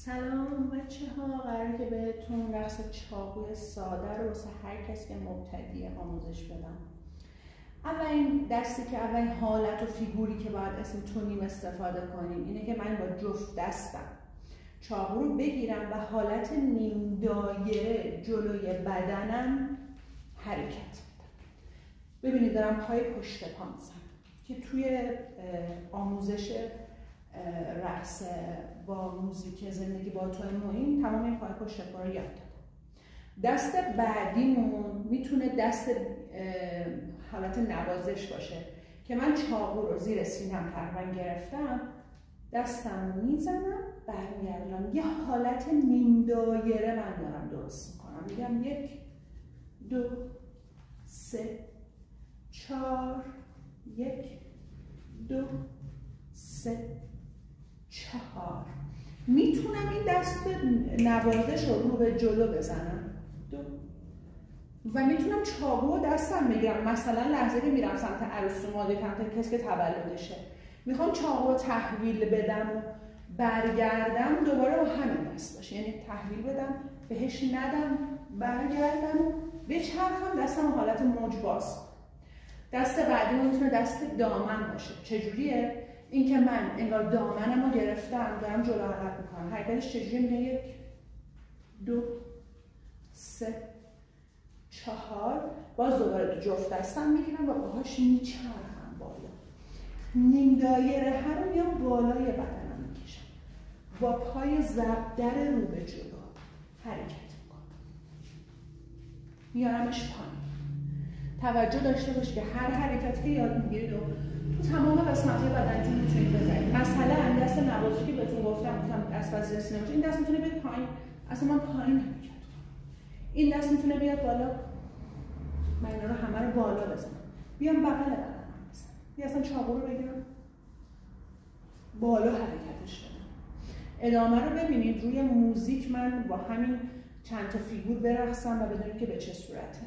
سلام بچه ها، قراره که بهتون رقص چاقوی ساده رو واسه هر کسی که مبتدیه آموزش بدم. اولین دستی که اولین حالت و فیگوری که باید اسم تونیم استفاده کنیم اینه که من با جفت دستم چاقو رو بگیرم و حالت نیم دایره جلوی بدنم حرکت بدم. ببینید دارم پای پشت پا میزنم که توی آموزش رقص با موزیک زندگی با تو معین تمام این پای پشت پا رو یاد دادم. دست بعدیمون میتونه دست حالت نوازش باشه که من چاقو رو زیر سینم تقریبا گرفتم، دستم رو میزنم برمیگردم، یه حالت نیم دایره من دارم درست میکنم. میگم 1 2 3 4 1 2 3 4. میتونم این دست نوازش رو به جلو بزنم و میتونم چاقو و دستم بگیرم. مثلا لحظه که میرم سمت عروس اوماده کسی که تولدشه میخوام چاقو رو تحویل بدم و برگردم، دوباره با همین دست باشه، یعنی تحویل بدم بهش ندم برگردم و بچرخم دستم حالت موج باز. دست بعدی میتونه دست دامن باشه. چجوریه؟ این که من انگار دامنم رو گرفتم دارم جلو حرکت میکنم. حرکتش چجوریه؟ میگه 1 2 3 4. باز دوباره تو جفت دستم میگیرم و باهاش میچرخم بالا. نیم دایره هر رو میام بالای بدنم میکشم، با پای زبدر رو به جلو حرکت میکنم، میارمش پایین. توجه داشته باشید که هر حرکتی که یاد میگیرید و تو تمام قسمت‌های بدنتون میتونید بزنید. مثلا دست نوازشی که بهتون گفتم دست وزیر سینه باشه، این دست میتونه بیاد پایین، اصلا من پایین حرکت کنم. این دست میتونه بیاد بالا، من اینا رو همه رو بالا بزنم، بیام بغل بدنم بزنم، یا اصلا چاقو رو بگیرم بالا حرکتش بدم. ادامه رو ببینید روی موزیک من با همین چند تا فیگور برقصم و بدونید که به چه صورته.